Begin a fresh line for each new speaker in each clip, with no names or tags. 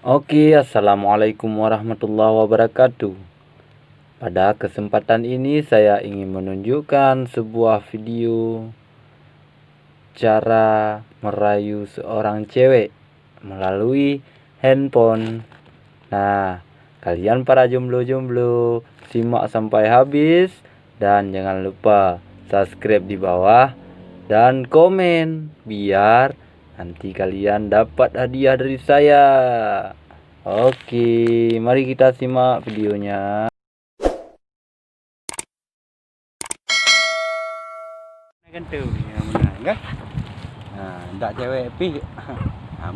Oke, assalamualaikum warahmatullahi wabarakatuh. Pada kesempatan ini saya ingin menunjukkan sebuah video cara merayu seorang cewek melalui handphone. Nah, kalian para jomblo-jomblo simak sampai habis dan jangan lupa subscribe di bawah dan komen biar nanti kalian dapat hadiah dari saya. Oke, mari kita simak videonya.
Kan tu yang menang kan. Ndak cewek pi.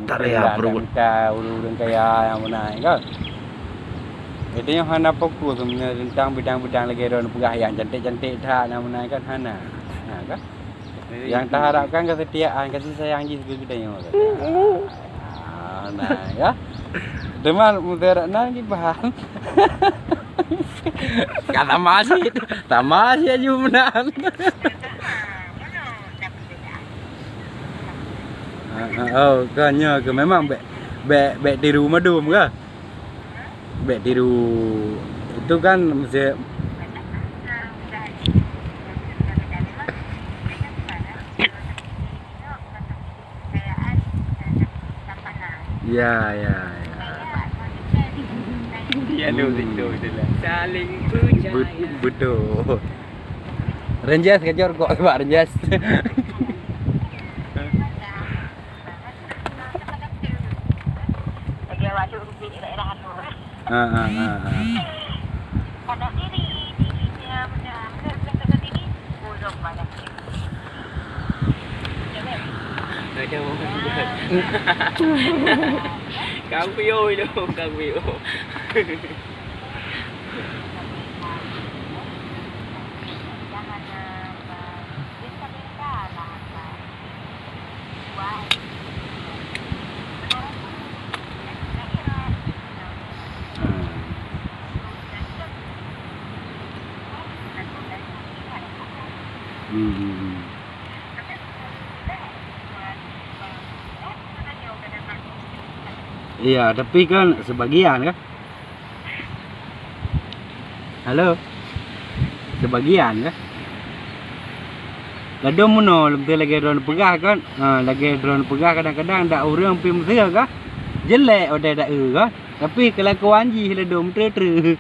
Tak ada bro.
Kita urang kaya yang menang kan. Itu yang hana fokus sebenarnya tentang bidang-bidang lagi don pegah yang cantik-cantik dah yang menang kan hana. Kan. Yang tak harapkan kesetiaan, kasih sayang ji segede-gedenya kan. Nah, ya. Teman mudarat nang di bahan. Kata masih aja menang. Kanya ke memang bek tiru madum ke? Bek tiru itu kan mesti ya. Dia itu lah. Saling percaya. Betul. Renjas kejor kok Pak Renjas.
Pada dirinya benar-benar ini bodoh banget.
Kang Pio itu, Kang Pio.
Iya, tapi kan sebagian kan. Halo. Sebagian kan. Kadang mono lebih lagi drone pegah kan. Lagi drone pegah kadang-kadang dak urang pi mesra kan. Jelek ode dak kan. Tapi kelakuan ji ledom tre-tre.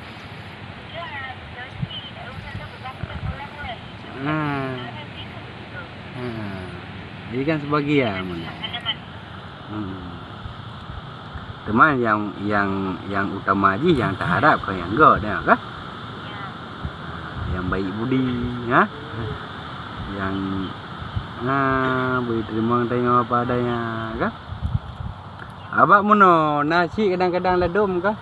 Jadi kan sebagian mana. Teman yang utama aja yang tak harap ke yang enggak dah kan. Yang baik budi ya. Yang beri terima tengok apa adanya kan. Abak mono nasi kadang-kadang ledom kan.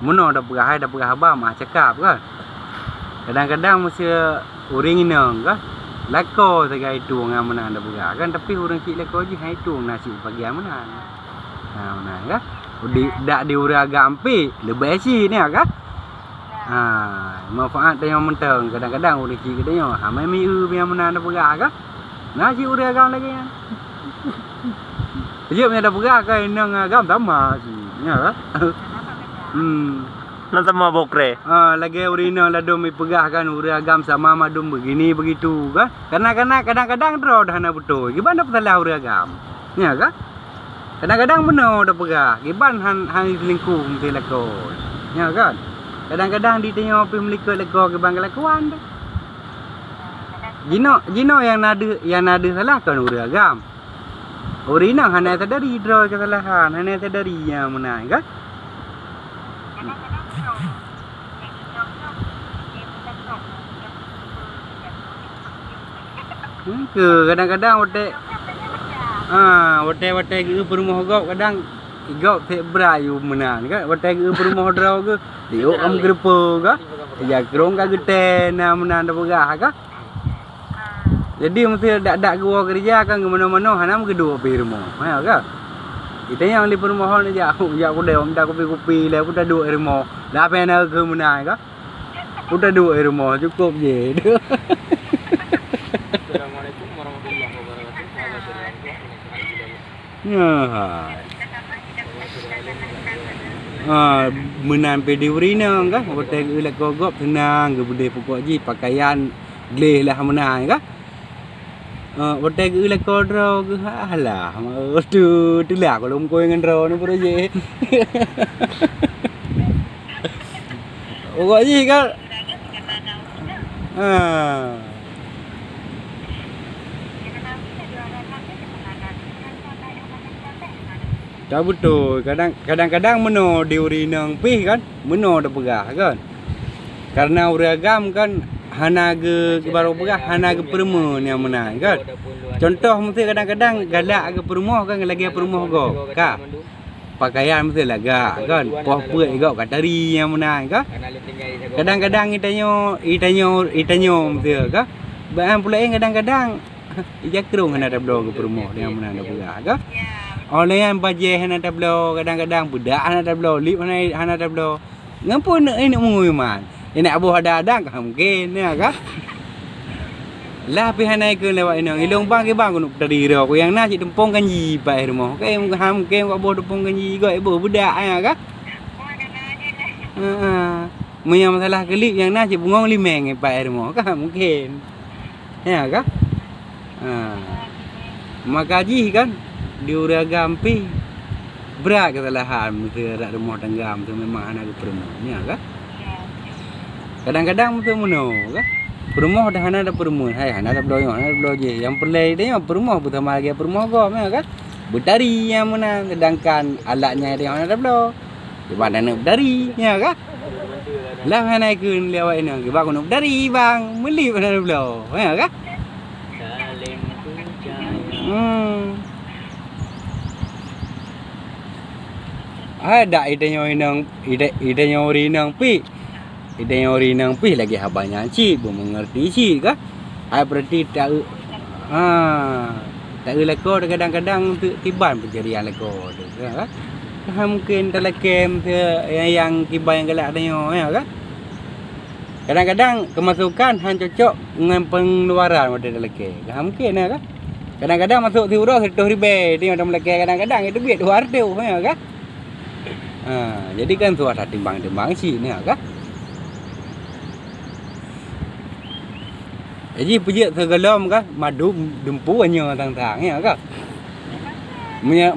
Mono dah pegah abang mah cakap kan. Kadang-kadang mesti uring inang kan. Lako segai itu ngam mana anda buka kan tapi orang cik lako je hai tu nasi pagi mana. Mana kan? Dak diura gampi lebih si ni kan? Manfaat yang mentang kadang-kadang orang cik katanya mai mi yang mana anda buka kan? Nasi ura gam lagi kan. Dia punya dah buka kan nang gam sama si. Ya kan?
Nanti mau bokre.
Lagi urina ladom ipegah kan uri agam sama madum begini begitu kan. Karena kadang-kadang draw dah na betul. Gimana petalah uri agam. Ya kan? Kadang-kadang benar dah pegah. Gimana han selingkuh mesti lakon. Ya kan? Kadang-kadang ditanya apa melika lakon gimana kelakuan dah. Jino yang nada salah kan uri agam. Urina hanya sadari draw kesalahan, hanya sadari yang mana kan? Kadang-kadang wate ke perumah gau kadang gau tebra yu menan kan wate ke perumah draw ke diok am grepo ka ya krong ka gete na menan da pegah ka jadi mesti dak gua kerja kan ke mana-mana hanam kedua pi rumah ha ka kita yang di perumahan aja aku deh minta kopi-kopi lah aku dah duduk di rumah dah pernah ke mana ka udah duduk di rumah cukup je.
Assalamualaikum warahmatullahi wabarakatuh.
Ya. Menan pe diurina kan hotel ila kogop tenang ke bude pokok ji pakaian gleh lah menang kan hotel ila kodro ke halah tu lah kalau kau dengan ro ni pura je pokok ji kan tak betul. Kadang-kadang meno diuri nang pih kan, meno dah pegah kan. Karena uragam kan hanaga baru pegah hanaga perma ni yang menang kan. Contoh mesti kadang-kadang galak ke perumah kan lagi perumah go. Ka. Pakaian mesti lagak kan. Poh puai go kat tari yang menang kan. Kadang-kadang itanyo mesti kan. Bahan pula kadang-kadang ijakrung hana tablo ke perumah yang menang dah pegah kan. Oleh yang bajeh hana tablo kadang-kadang budak hana tablo lip hana tablo ngapo nak mengui man nak abuh ada kan mungkin ya kan lah pi hana ke lewat ini ilong bang ke bang nuk tadi ro ko yang na cik tempong kanji pai rumah ke ham ke ko abuh tempong kanji go ibu budak ya kan punya masalah kelip yang na cik bungong limeng pai rumah kan mungkin ya kan makaji kan diuragam pi berat kesalahan mesti rak rumah tangga tu memang anak perumah ni kan kadang-kadang mesti meno kan perumah dah anak dah perumah hai anak dah bloyo je yang pelai dia perumah pertama lagi perumah go kan bertari yang mana sedangkan alatnya dia anak dah blo di mana nak bertari ya kan lah anak kun lewat ini bang nak bertari bang meli anak dah blo ya kan ada idanyo rinang pi lagi habanya ci bu mengerti ci kah ai berarti tak leko kadang-kadang tiban pencarian leko tu kan mungkin dalam kem yang tiba yang galak adanyo ya kan kadang-kadang kemasukan han cocok dengan pengeluaran model dalam kem mungkin ya kan kadang-kadang masuk tiura 100,000 dia dalam leke kadang-kadang itu duit 200 ya kan jadi kan tu ada timbang-timbang sih ni kan. Jadi puji tergelom kan madu dempu hanya tang-tang ya kan.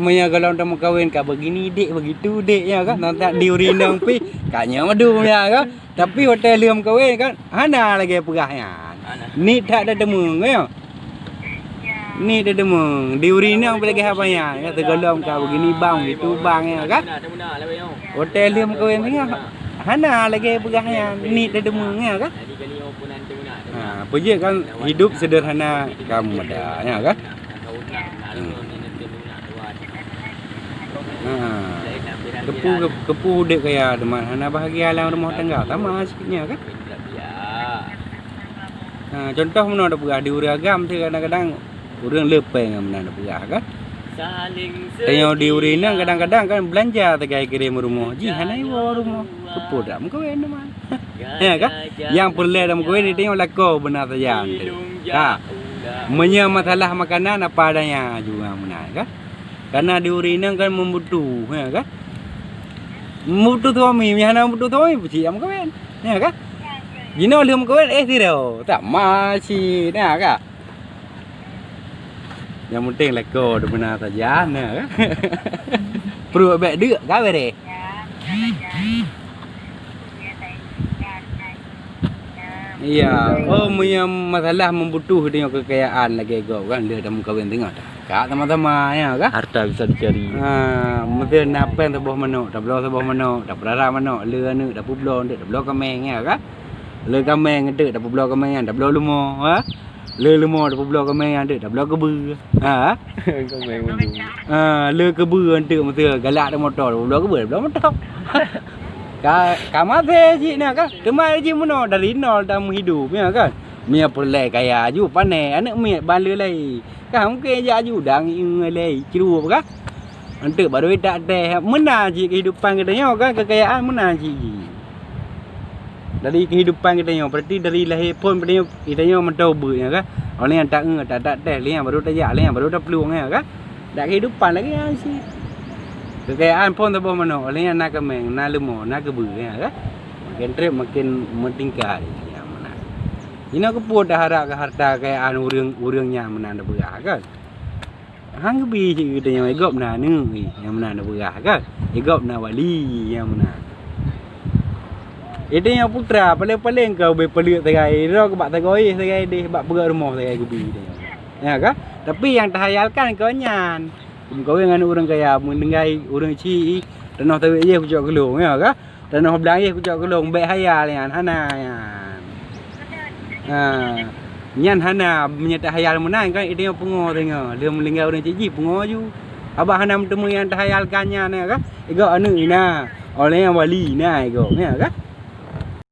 Menya gelom dah kawin ka begini dek begitu dek ya kan. Nanti diurinang pi kanya madu ya kan. Tapi hotel liam kawin kan hana lagi pegahnya. Ni tak ada demung ya. Ni dah demung diurinang lagi apanya ya tergelom ka begini bang gitu bang ya kan. Hotel liam kawin ni hana lagi pegahnya ni dah demung ya kan. Puji kan hidup sederhana kamu ada ya kan. Kepu dek kaya teman hana bahagia lah rumah tangga sama sikitnya kan. Contoh mana ada pegah diuragam tu kadang-kadang orang lepeng mana ada pegah kan. Tanya diurina kadang-kadang kan belanja tegai kirim rumah. Ji hana iwo rumah. Kepu dak mengkawin teman. Ya kan? Yang perlu dalam kawin ni tengok lako benar saja. Ha. Menya masalah makanan apa adanya juga benar kan? Karena diurina kan membutuh ya kan? Membutuh suami, hana membutuh suami puji am kawin. Ya kan? Jino liam kawin tiro. Tak masih ya kan? Yang penting lako benar saja ya kan? Perlu baik dek gawe deh. Iya, punya masalah membutuh dengan kekayaan lagi kau kan dia dah kawin tengok dah. Kak sama-sama ya kan?
Harta bisa dicari.
Mesti napen sebuah mano, dah belah sebuah mano, dah berarah mano, le anu dah publo ndek dah belah kameng ya kan? Le kameng ndek dah publo kameng dah belah lumo, ha? Le lumo dah publo kameng ndek dah belah kebu. Ha?
Kameng mundu.
Le kebu ndek mesti galak dah motor, belah kebu dah belah motor. Kamu ada sih nak kan? Temai je mana dari nol dalam hidup ya kan? Mia perlai kaya aju panai anak mia balik lagi. Kamu ke aju dang ingalai ciru apa kan? Nanti baru tak ada mana je kehidupan kita nyo kan kekayaan mana je. Dari kehidupan kita nyo berarti dari lahir pun kita nyo mentau ya kan? Orang yang tak ada liang baru tak ya liang baru tak peluang ya kan? Tak kehidupan lagi sih. Kekayaan pun tak boleh mana. Olehnya nak kemeng, nak lemah, nak kebu ya kan. Makin trip makin mentingkat ya mana. Ini aku pun dah harap ke harta kekayaan urang-urangnya mana dah berah kan. Hang kebi je kita yang igop na ni yang mana dah berah kan. Igop na wali yang mana. Itu yang putra paling-paling kau berpelik tegai. Ro ke bak tegoi tegai deh bak perak rumah tegai kebi dia. Ya kan? Tapi yang terhayalkan kau nyan. Kau dengan orang kaya mendengai orang ci tanah tawik ye ku cak kelong ya ka tanah belang ye ku cak kelong baik hayal yan hana yan nyan hana menyata hayal menang kan itu yang pengo tengok dia melingau orang ci pengo ju abah hana bertemu yang terhayalkannya ya ka ego anu ina oleh yang wali na ego ya ka